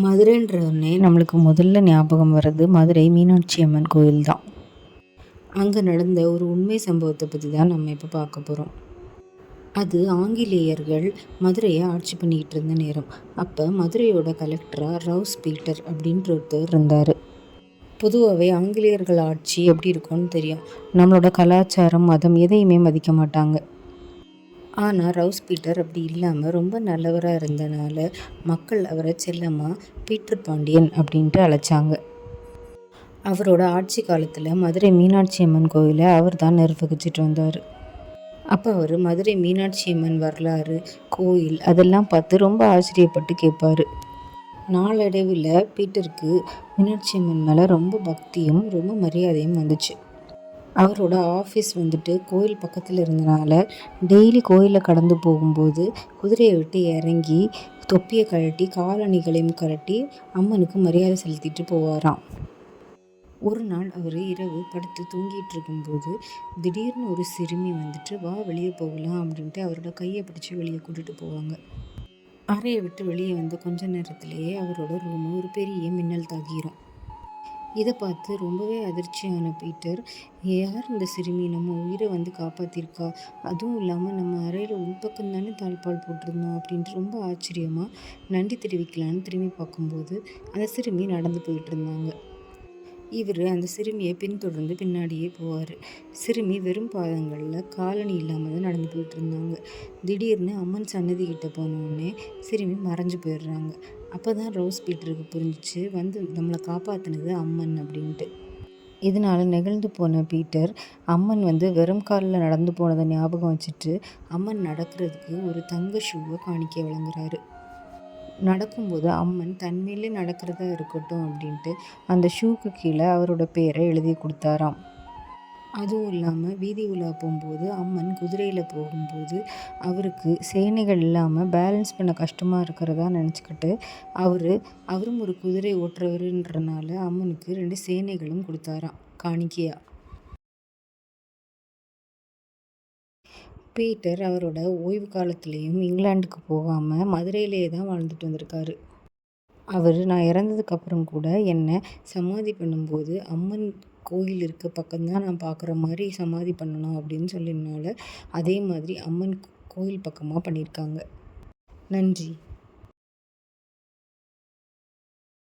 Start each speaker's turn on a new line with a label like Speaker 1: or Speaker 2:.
Speaker 1: மதுரைன்றவுடனே நம்மளுக்கு முதல்ல ஞாபகம் வர்றது மதுரை மீனாட்சி அம்மன் கோயில் தான். அங்கே நடந்த ஒரு உண்மை சம்பவத்தை பற்றி தான் நம்ம இப்போ பார்க்க போகிறோம். அது ஆங்கிலேயர்கள் மதுரையை ஆட்சி பண்ணிக்கிட்டு இருந்த நேரம். அப்போ மதுரையோட கலெக்டராக ரவுஸ் பீட்டர் அப்படின்ற ஒருத்தர் இருந்தார். பொதுவாகவே ஆங்கிலேயர்கள் ஆட்சி எப்படி இருக்கும்னு தெரியும். நம்மளோட கலாச்சாரம், மதம் எதையுமே மதிக்க மாட்டாங்க. ஆனால் ரவுஸ் பீட்டர் அப்படி இல்லாமல் ரொம்ப நல்லவராக இருந்தனால மக்கள் அவரை செல்லமாக பீட்டர் பாண்டியன் அப்படின்ட்டு அழைச்சாங்க. அவரோட ஆட்சி காலத்தில் மதுரை மீனாட்சி அம்மன் கோயிலை அவர் தான் நிர்வகிச்சிட்டு வந்தார். அப்போ அவர் மதுரை மீனாட்சி அம்மன் வரலாறு, கோயில் அதெல்லாம் பார்த்து ரொம்ப ஆச்சரியப்பட்டு கேட்பார். நாளடைவில் பீட்டருக்கு மீனாட்சி அம்மன் மேலே ரொம்ப பக்தியும் ரொம்ப மரியாதையும் வந்துச்சு. அவரோட ஆஃபீஸ் கோயில் பக்கத்தில் இருந்தனால டெய்லி கோயிலில் கடந்து போகும்போது குதிரையை விட்டு இறங்கி தொப்பியை கழட்டி காலணிகளையும் கழட்டி அம்மனுக்கு மரியாதை செலுத்திட்டு போவாராம். ஒரு நாள் அவர் இரவு படுத்து தூங்கிட்டு இருக்கும்போது திடீர்னு ஒரு சிறுமி வா வெளியே போகலாம் அப்படின்ட்டு அவரோட கையை பிடிச்சி வெளியே கூட்டிகிட்டு போவாங்க. அறையை விட்டு வெளியே வந்த கொஞ்ச நேரத்திலேயே அவரோட ரூமு ஒரு பெரிய மின்னல் தாக்கிரும். இதை பார்த்து ரொம்பவே அதிர்ச்சியான பீட்டர், யார் இந்த சிறுமி நம்ம உயிரை காப்பாற்றிருக்கா, அதுவும் இல்லாமல் நம்ம அறையில் உள்பக்கம் தானே தாழ்பால் போட்டிருந்தோம் அப்படின்ட்டு ரொம்ப ஆச்சரியமாக நன்றி தெரிவிக்கலான்னு திரும்பி பார்க்கும்போது அந்த சிறுமி நடந்து போயிட்டு இருந்தாங்க. இவர் அந்த சிறுமியை பின்தொடர்ந்து பின்னாடியே போவார். சிறுமி வெறும் பாதங்களில் காலணி இல்லாமல் தான் நடந்து போயிட்டு இருந்தாங்க. திடீர்னு அம்மன் சன்னதி கிட்ட போனோடனே சிறுமி மறைஞ்சு போயிடுறாங்க. அப்போ தான் ரோஸ் பீட்டருக்கு புரிஞ்சிச்சு நம்மளை காப்பாற்றினது அம்மன் அப்படின்ட்டு. இதனால் நெகிழ்ந்து போன பீட்டர் அம்மன் வெறும் காலில் நடந்து போனதை ஞாபகம் வச்சுட்டு அம்மன் நடக்கிறதுக்கு ஒரு தங்க ஷூவை காணிக்க வழங்குறாரு. நடக்கும்போது அம்மன் தன்மையிலே நடக்கிறதா இருக்கட்டும் அப்படின்ட்டு அந்த ஷூக்கு கீழே அவரோட பேரை எழுதி கொடுத்தாராம். அதுவும் இல்லாமல் வீதி உலா போகும்போது அம்மன் குதிரையில் போகும்போது அவருக்கு சேனைகள் இல்லாமல் பேலன்ஸ் பண்ண கஷ்டமாக இருக்கிறதா நினச்சிக்கிட்டு அவரும் ஒரு குதிரை ஓட்டுறவருன்றனால அம்மனுக்கு 2 சேனைகளும் கொடுத்தாராம் காணிக்கையாக. பீட்டர் அவரோட ஓய்வு காலத்துலேயும் இங்கிலாந்துக்கு போகாமல் மதுரையிலே தான் வாழ்ந்துட்டு வந்திருக்காரு. நான் இறந்ததுக்கப்புறம் கூட என்னை சமாதி பண்ணும்போது அம்மன் கோயில் இருக்க பக்கம்தான் நான் பார்க்குற மாதிரி சமாதி பண்ணணும் அப்படின்னு சொல்லினால அதே மாதிரி அம்மன் கோயில் பக்கமாக பண்ணியிருக்காங்க. நன்றி.